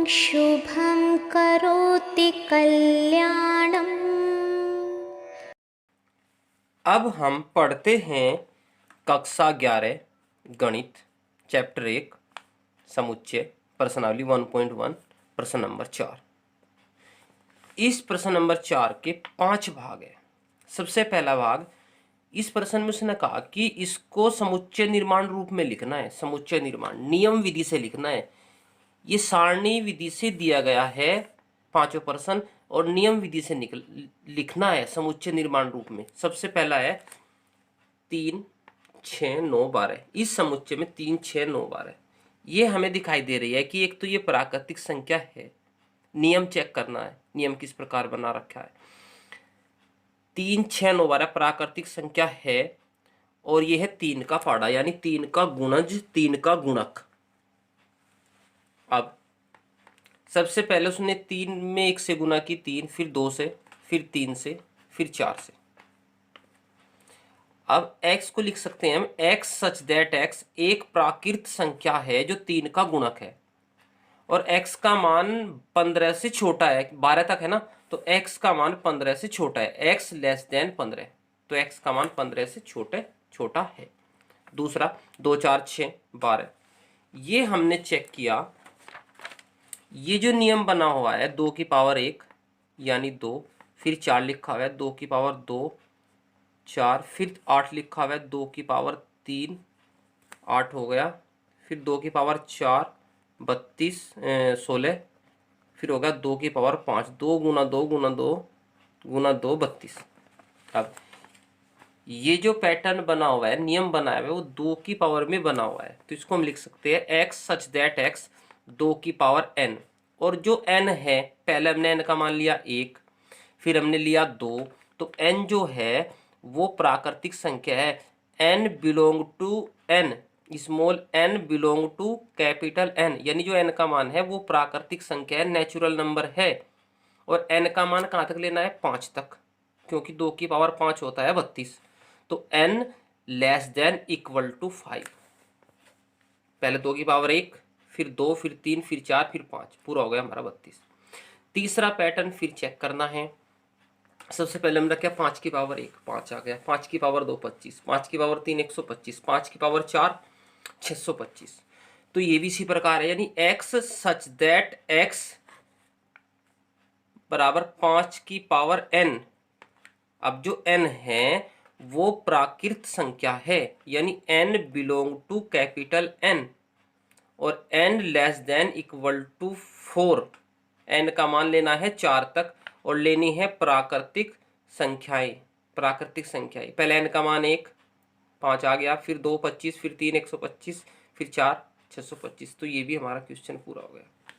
शुभं करोति कल्याणम्। अब हम पढ़ते हैं कक्षा 11 गणित चैप्टर 1 समुच्चय प्रश्नावली 1.1 प्रश्न नंबर 4। इस प्रश्न नंबर 4 के 5 भाग हैं। सबसे पहला भाग, इस प्रश्न में उसने कहा कि इसको समुच्चय निर्माण रूप में लिखना है। समुच्चय निर्माण नियम विधि से लिखना है। ये सारणी विधि से दिया गया है पांचों प्रश्न, और नियम विधि से लिखना है समुच्चय निर्माण रूप में। सबसे पहला है 3, 6, 9, 12। इस समुच्चय में 3, 6, 9, 12 ये हमें दिखाई दे रही है कि एक तो ये प्राकृतिक संख्या है। नियम चेक करना है, नियम किस प्रकार बना रखा है। 3, 6, 9, 12 प्राकृतिक संख्या है, और यह है 3 का फाड़ा, यानी 3 का गुणज, 3 का गुणक। अब सबसे पहले उसने 3 में 1 से गुना की 3, फिर 2 से, फिर 3 से, फिर 4 से। अब x को लिख सकते हैं हम x सच दैट x एक प्राकृत संख्या है जो 3 का गुणक है, और x का मान 15 से छोटा है। 12 तक है ना, तो x का मान 15 से छोटा है। x लेस देन 15, तो x का मान 15 से छोटा है। दूसरा 2, 4, 6, 12 ये हमने चेक किया। ये जो नियम बना हुआ है 2 की पावर 1 यानी 2, फिर 4 लिखा हुआ है 2 की पावर 2, 4, फिर 8 लिखा हुआ है 2 की पावर 3, 8 हो गया, फिर 2 की पावर 4, 32, 16, फिर हो गया 2 की पावर 5, 2 गुना 2 गुना 2 गुना 2 32। अब ये जो पैटर्न बना हुआ है, नियम बनाया हुआ है, वो 2 की पावर में बना हुआ है। तो इसको हम लिख सकते हैं x सच दैट x 2 की पावर n, और जो n है, पहले हमने n का मान लिया 1, फिर हमने लिया 2, तो n जो है वो प्राकृतिक संख्या है। n belong to n, small n belong to capital n, यानी जो n का मान है वो प्राकृतिक संख्या है, नेचुरल नंबर है। और n का मान कहाँ तक लेना है? 5 तक, क्योंकि 2 की पावर 5 होता है 32। तो n less than equal to 5। पहले 2 की पावर 1, फिर 2, फिर 3, फिर 4, फिर 5, पूरा हो गया हमारा 32। तीसरा पैटर्न फिर चेक करना है। सबसे पहले हम रखे 5 की पावर 1, 5 आ गया, 5 की पावर 2 25, 5 की पावर 3 125, 5 की पावर 4 625। तो ये भी इसी प्रकार है, यानी x सच दैट x बराबर 5 की पावर n। अब जो n है वो प्राकृत संख्या है, यानी n belong to capital n, और n less than equal to 4। n का मान लेना है 4 तक, और लेनी है प्राकृतिक संख्याएं। प्राकृतिक संख्याएं, पहले n का मान 1, 5 आ गया, फिर 2 25, फिर 3 125, फिर 4 625। तो ये भी हमारा क्वेश्चन पूरा हो गया।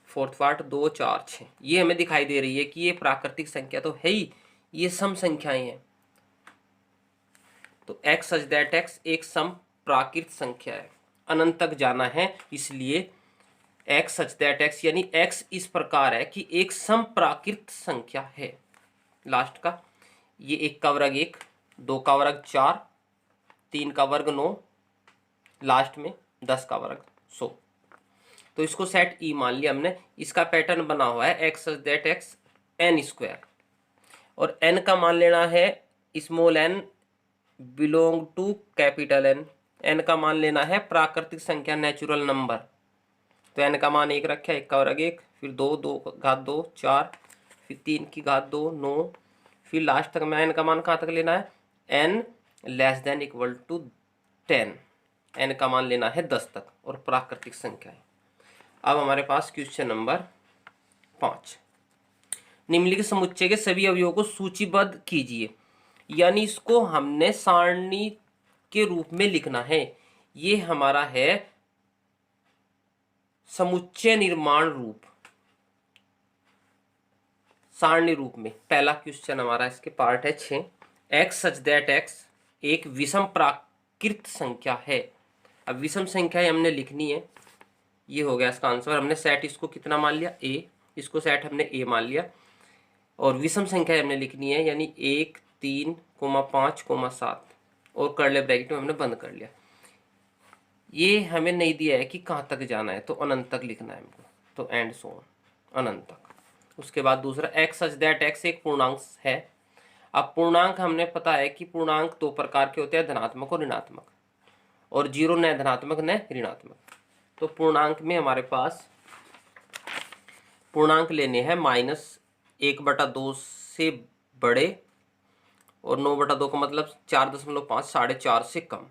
फोर्थ पार्ट 2, 4, 6 ये हमें दिखाई दे रही है कि ये प्राकृतिक संख्या तो है ही, ये सम संख्याएं हैं। तो x सच दैट x एक सम प्राकृत संख्या है, अनंत तक जाना है, इसलिए x सच दैट x यानी x इस प्रकार है कि एक सम प्राकृत संख्या है। लास्ट का ये 1 का वर्ग 1, 2 का वर्ग 4, 3 का वर्ग 9, लास्ट में 10 का वर्ग 100। तो इसको सेट ई मान लिया हमने। इसका पैटर्न बना हुआ है x such that x n square, और n का मान लेना है small n belong to capital n। n का मान लेना है प्राकृतिक संख्या, नेचुरल नंबर। तो n का मान 1 रखा है, 1 का वर्ग 1, फिर 2, 2 घात 2 4, फिर 3 की घात 2 9, फिर लास्ट तक में n का मान कहाँ तक लेना है? n less than equal to 10। n का मान लेना है 10 तक, और प्राकृतिक संख्या है। अब हमारे पास क्वेश्चन नंबर 5, निम्नलिखित समुच्चय के सभी अवयवों को सूचीबद्ध कीजिए। यानी इसको हमने सारणी के रूप में लिखना है। ये हमारा है समुच्चय निर्माण रूप, सारणी रूप में। पहला क्वेश्चन हमारा इसके पार्ट है 6, x सच दैट x एक विषम प्राकृत संख्या है। अब विषम संख्या हमने लिखनी है, ये हो गया इसका आंसर। हमने सेट इसको कितना मान लिया? a, इसको सेट हमने a मान लिया, और विषम संख्या हमने लिखनी है, यानी 1 3 5 7, और कर्ली ब्रैकेट में हमने बंद कर लिया। ये हमें नहीं दिया है कि कहाँ तक जाना है, तो अनंत तक लिखना है हमको। तो एंड सो ऑन अनंत तक। उसके बाद दूसरा एक्स सच दैट एक्स एक पूर्णांक है। अब पूर्णांक हमने पता है कि पूर्णांक दो प्रकार के होते हैं, धनात्मक और ऋणात्मक, और जीरो न धनात्मक न ऋणात्मक। तो पूर्णांक में हमारे पास पूर्णांक लेने हैं -1/2 से बड़े और 9/2 का मतलब 4.5 4.5 से कम।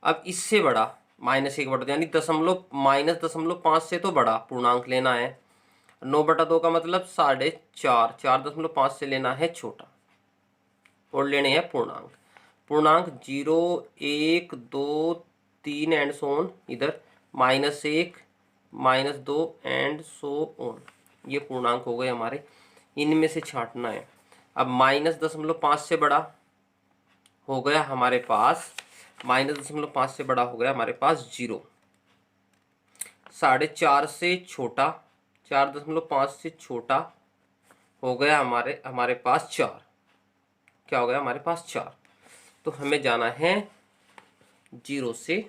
अब इससे बड़ा -1/2 यानी -0.5 से तो बड़ा पूर्णांक लेना है। 9/2 का मतलब 4.5, 4.5 से लेना है छोटा, और लेने हैं पूर्णांक। पूर्णांक 0, 1, 2, 3 एंड सो ऑन, इधर -1, -2 एंड सो ऑन। ये पूर्णांक हो गए हमारे, इनमें से छांटना है। अब -0.5 से बड़ा हो गया हमारे पास, -0.5 से बड़ा हो गया हमारे पास 0। 4.5 से छोटा, 4.5 से छोटा हो गया हमारे पास 4। क्या हो गया हमारे पास 4। तो हमें जाना है 0 से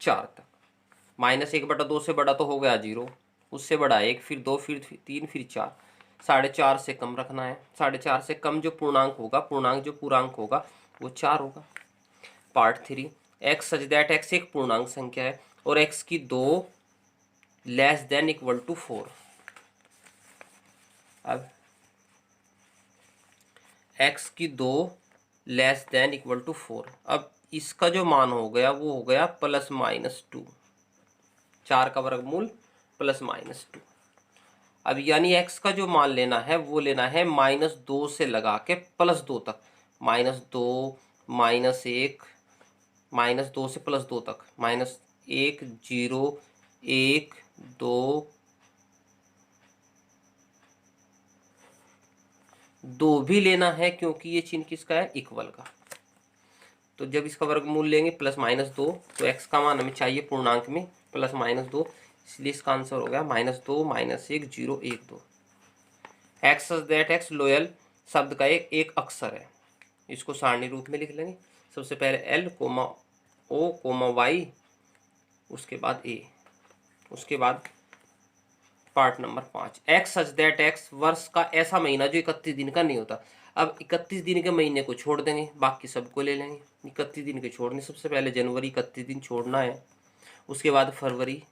4 तक। -1/2 से बड़ा तो हो गया 0, उससे बड़ा 1, फिर 2, फिर 3, फिर 4। 4.5 से कम रखना है। 4.5 से कम जो पूर्णांक होगा, जो पूर्णांक होगा वो 4 होगा। Part 3, x such that x एक पूर्णांक संख्या है और एक्स की 2 लेस देन इक्वल टू 4। अब एक्स की 2 लेस देन इक्वल टू 4। अब इसका जो मान हो गया वो हो गया +-2, 4 का वर्गमूल +-2। अब यानी x का जो मान लेना है वो लेना है -2 से लगा के +2 तक। -2, -1, -2 से +2 तक, -1, 0, 1, 2, 2 भी लेना है क्योंकि ये चिन्ह किसका है, इक्वल का। तो जब इसका वर्गमूल लेंगे +-2, तो x का मान हमें चाहिए पूर्णांक में +-2, इसलिए इसका आंसर हो गया -2, -1, 0, 1, 2। एक्स दैट एक्स लोयल शब्द का एक अक्षर है। इसको सारणी रूप में लिख लेंगे। सबसे पहले L, O, Y, उसके बाद A, उसके बाद part number 5, x such that x वर्ष का ऐसा महीना जो 31 दिन का नहीं होता। अब 31 दिन के महीने को छोड़ देंगे, बाकी सबको ले लेंगे। 31 दिन के छोड़ने, सबसे पहले जनवरी 31 दिन छोड़ना है, उसके बाद फरवरी,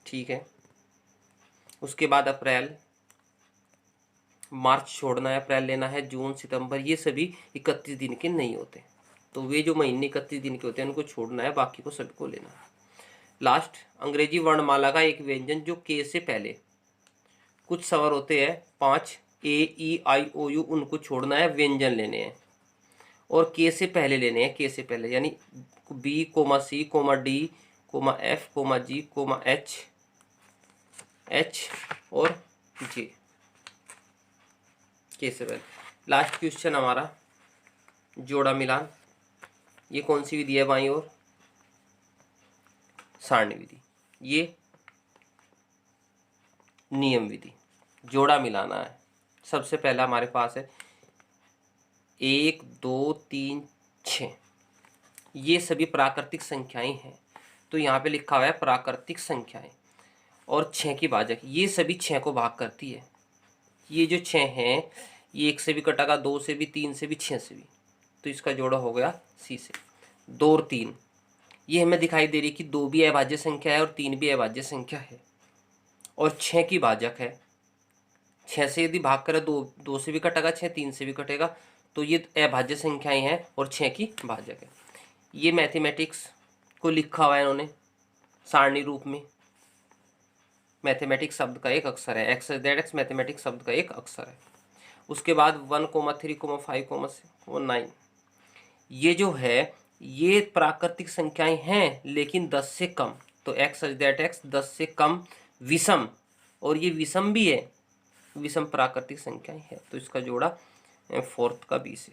ठीक है, उसके बाद अप्रैल, मार्च छोड़ना है, अप्रैल लेना है, जून, सितंबर, ये सभी 31 दिन के नहीं होते। तो वे जो महीने 31 दिन के होते हैं उनको छोड़ना है, बाकी को सबको लेना है। लास्ट, अंग्रेजी वर्णमाला का एक व्यंजन जो के से पहले कुछ स्वर होते हैं 5, A, E, I, O, U, उनको छोड़ना है, व्यंजन लेने हैं और के से पहले लेने हैं। के से पहले यानी B, C, D, F, G, H और J, के से पहले। लास्ट क्वेश्चन हमारा जोड़ा मिलान। ये कौन सी विधि है, बाईं ओर सारणी विधि, ये नियम विधि। जोड़ा मिलाना है। सबसे पहला हमारे पास है 1, 2, 3, 6, ये सभी प्राकृतिक संख्याएं हैं। तो यहाँ पे लिखा हुआ है प्राकृतिक संख्याएं और 6 की भाजक, ये सभी 6 को भाग करती है। ये जो 6 हैं, ये 1 से भी कटेगा, 2 से भी, 3 से भी, 6 से भी। तो इसका जोड़ा हो गया C से। 2 और 3, ये हमें दिखाई दे रही कि 2 भी अभाज्य संख्या है और 3 भी अभाज्य संख्या है और 6 की भाजक है। 6 से यदि भाग करें, 2 से भी कटेगा 6, 3 से भी कटेगा, तो ये अभाज्य संख्याएं हैं और 6 की भाजक है। ये मैथमेटिक्स को लिखा हुआ है इन्होंने सारणी रूप में। मैथमेटिक्स शब्द का एक अक्षर है, एक्स दैट एक्स मैथमेटिक्स शब्द का एक अक्षर है। उसके बाद 1, 3, 5, 6, 9, ये जो है ये प्राकृतिक संख्याएं हैं लेकिन 10 से कम। तो एक्स दैट एक्स 10 से कम विषम, और ये विषम भी है, विषम प्राकृतिक संख्याएं है। तो इसका जोड़ा 4th का B से।